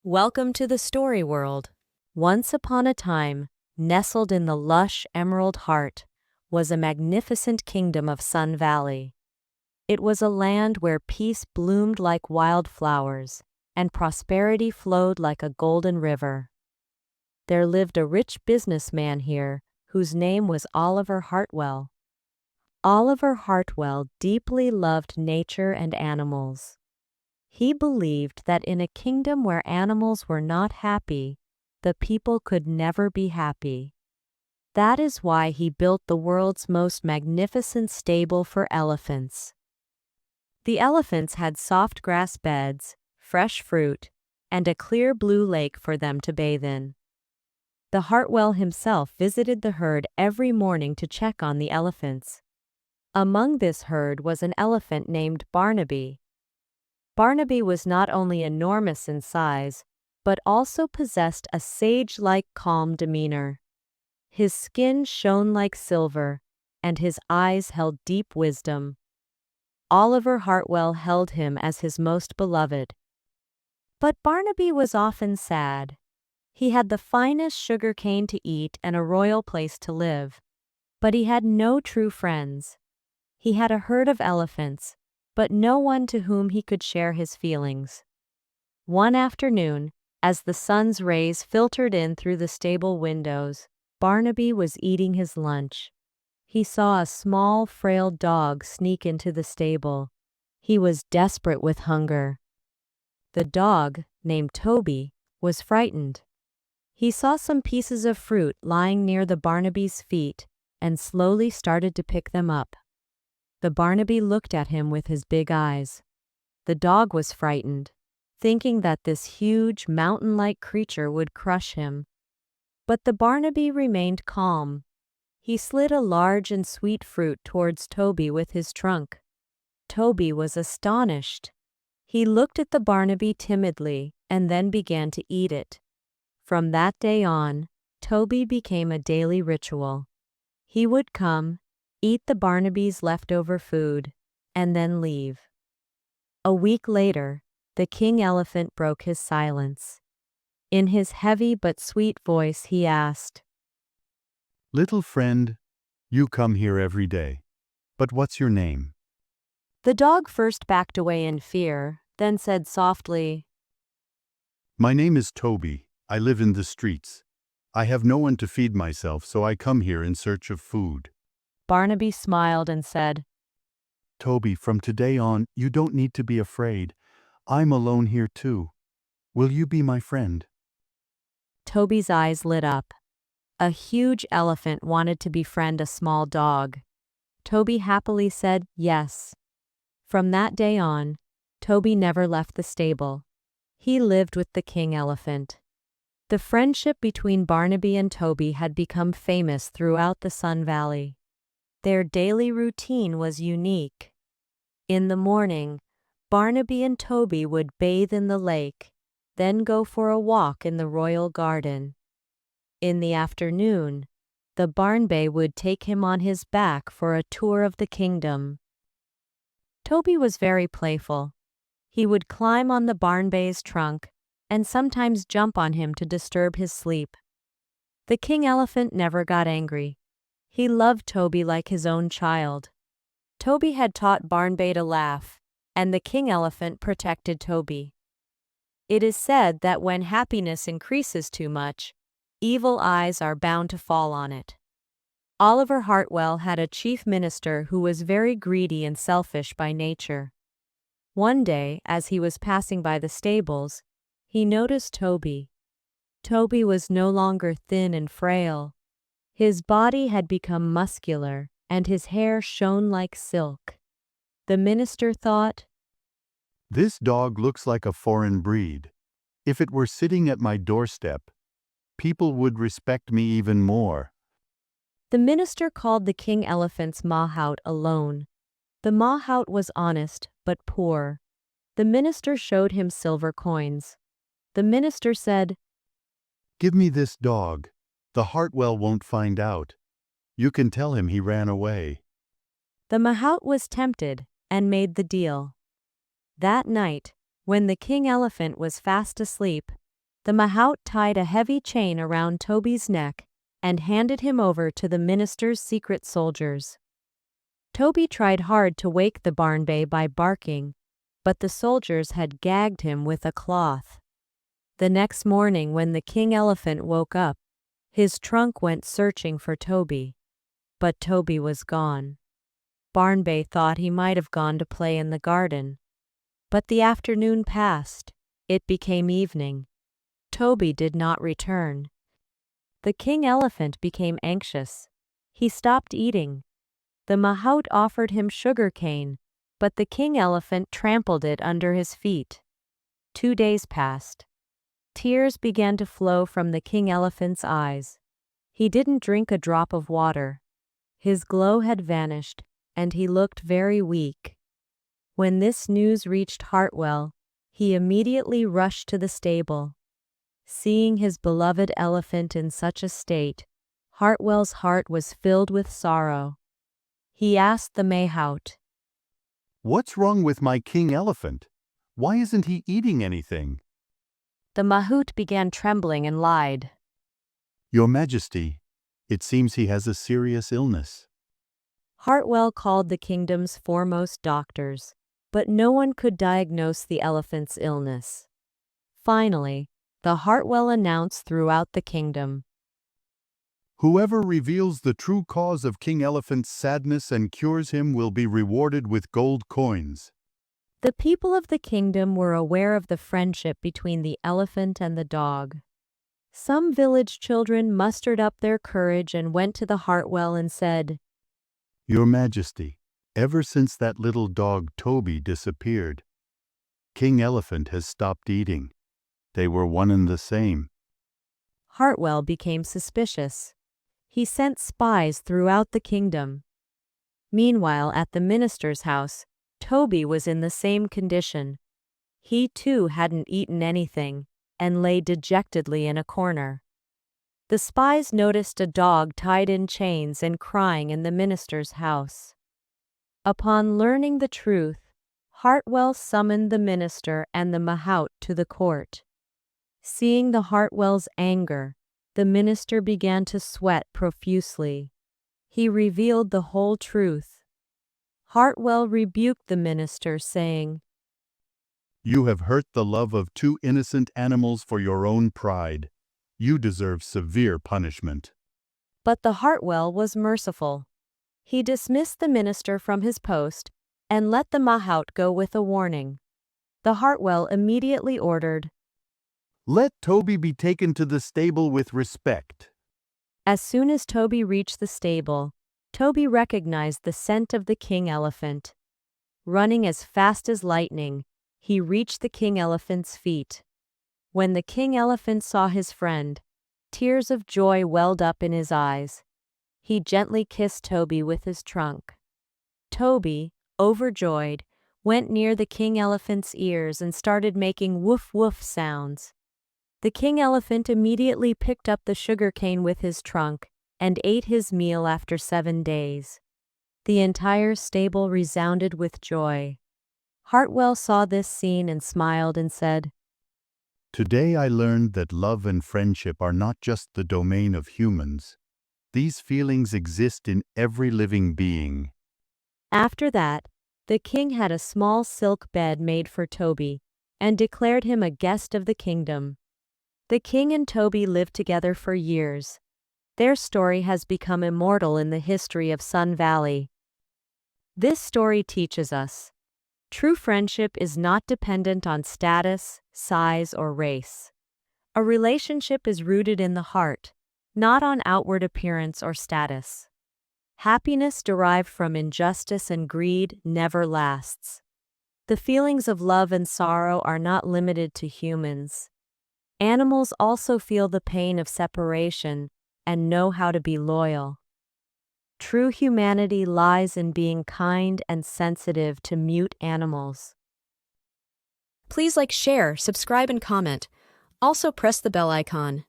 Welcome to the story world. Once upon a time, nestled in the lush Emerald Heart, was a magnificent kingdom of Sun Valley. It was a land where peace bloomed like wildflowers, and prosperity flowed like a golden river. There lived a rich businessman here, whose name was Oliver Hartwell. Oliver Hartwell deeply loved nature and animals. He believed that in a kingdom where animals were not happy, the people could never be happy. That is why he built the world's most magnificent stable for elephants. The elephants had soft grass beds, fresh fruit, and a clear blue lake for them to bathe in. The Hartwell himself visited the herd every morning to check on the elephants. Among this herd was an elephant named Barnaby. Barnaby was not only enormous in size, but also possessed a sage-like calm demeanor. His skin shone like silver, and his eyes held deep wisdom. Oliver Hartwell held him as his most beloved. But Barnaby was often sad. He had the finest sugar cane to eat and a royal place to live, but he had no true friends. He had a herd of elephants, but no one to whom he could share his feelings. One afternoon, as the sun's rays filtered in through the stable windows, Barnaby was eating his lunch. He saw a small, frail dog sneak into the stable. He was desperate with hunger. The dog, named Toby, was frightened. He saw some pieces of fruit lying near the Barnaby's feet and slowly started to pick them up. The Barnaby looked at him with his big eyes. The dog was frightened, thinking that this huge, mountain-like creature would crush him. But the Barnaby remained calm. He slid a large and sweet fruit towards Toby with his trunk. Toby was astonished. He looked at the Barnaby timidly and then began to eat it. From that day on, Toby became a daily ritual. He would come, eat the Barnaby's leftover food, and then leave. A week later, the king elephant broke his silence. In his heavy but sweet voice he asked, "Little friend, you come here every day. But what's your name?" The dog first backed away in fear, then said softly, "My name is Toby. I live in the streets. I have no one to feed myself, so I come here in search of food." Barnaby smiled and said, "Toby, from today on, you don't need to be afraid. I'm alone here too. Will you be my friend?" Toby's eyes lit up. A huge elephant wanted to befriend a small dog. Toby happily said yes. From that day on, Toby never left the stable. He lived with the king elephant. The friendship between Barnaby and Toby had become famous throughout the Sun Valley. Their daily routine was unique. In the morning, Barnaby and Toby would bathe in the lake, then go for a walk in the royal garden. In the afternoon, the Barnaby would take him on his back for a tour of the kingdom. Toby was very playful. He would climb on the Barnaby's trunk and sometimes jump on him to disturb his sleep. The king elephant never got angry. He loved Toby like his own child. Toby had taught Barnaby to laugh, and the king elephant protected Toby. It is said that when happiness increases too much, evil eyes are bound to fall on it. Oliver Hartwell had a chief minister who was very greedy and selfish by nature. One day, as he was passing by the stables, he noticed Toby. Toby was no longer thin and frail. His body had become muscular, and his hair shone like silk. The minister thought, "This dog looks like a foreign breed. If it were sitting at my doorstep, people would respect me even more." The minister called the king elephant's mahout alone. The mahout was honest, but poor. The minister showed him silver coins. The minister said, "Give me this dog. The Hartwell won't find out. You can tell him he ran away." The mahout was tempted and made the deal. That night, when the king elephant was fast asleep, The mahout tied a heavy chain around Toby's neck and handed him over to the minister's secret soldiers. Toby tried hard to wake the barnbay by barking, but the soldiers had gagged him with a cloth. The next morning when the king elephant woke up, his trunk went searching for Toby. But Toby was gone. Barnbay thought he might have gone to play in the garden. But the afternoon passed. It became evening. Toby did not return. The king elephant became anxious. He stopped eating. The mahout offered him sugar cane, but the king elephant trampled it under his feet. 2 days passed. Tears began to flow from the king elephant's eyes. He didn't drink a drop of water. His glow had vanished, and he looked very weak. When this news reached Hartwell, he immediately rushed to the stable. Seeing his beloved elephant in such a state, Hartwell's heart was filled with sorrow. He asked the mahout, "What's wrong with my king elephant? Why isn't he eating anything?" The mahout began trembling and lied. "Your Majesty, it seems he has a serious illness." Hartwell called the kingdom's foremost doctors, but no one could diagnose the elephant's illness. Finally, the Hartwell announced throughout the kingdom, "Whoever reveals the true cause of King Elephant's sadness and cures him will be rewarded with gold coins." The people of the kingdom were aware of the friendship between the elephant and the dog. Some village children mustered up their courage and went to the Hartwell and said, "Your Majesty, ever since that little dog Toby disappeared, King Elephant has stopped eating. They were one and the same." Hartwell became suspicious. He sent spies throughout the kingdom. Meanwhile, at the minister's house, Toby was in the same condition. He too hadn't eaten anything and lay dejectedly in a corner. The spies noticed a dog tied in chains and crying in the minister's house. Upon learning the truth, Hartwell summoned the minister and the mahout to the court. Seeing the Hartwell's anger, the minister began to sweat profusely. He revealed the whole truth. Hartwell rebuked the minister, saying, "You have hurt the love of 2 innocent animals for your own pride. You deserve severe punishment." But the Hartwell was merciful. He dismissed the minister from his post and let the mahout go with a warning. The Hartwell immediately ordered, "Let Toby be taken to the stable with respect." As soon as Toby reached the stable, Toby recognized the scent of the king elephant. Running as fast as lightning, he reached the king elephant's feet. When the king elephant saw his friend, tears of joy welled up in his eyes. He gently kissed Toby with his trunk. Toby, overjoyed, went near the king elephant's ears and started making woof-woof sounds. The king elephant immediately picked up the sugarcane with his trunk and ate his meal after 7 days. The entire stable resounded with joy. Hartwell saw this scene and smiled and said, "Today I learned that love and friendship are not just the domain of humans. These feelings exist in every living being." After that, the king had a small silk bed made for Toby and declared him a guest of the kingdom. The king and Toby lived together for years. Their story has become immortal in the history of Sun Valley. This story teaches us, true friendship is not dependent on status, size, or race. A relationship is rooted in the heart, not on outward appearance or status. Happiness derived from injustice and greed never lasts. The feelings of love and sorrow are not limited to humans. Animals also feel the pain of separation and know how to be loyal. True humanity lies in being kind and sensitive to mute animals. Please like, share, subscribe, and comment. Also press the bell icon.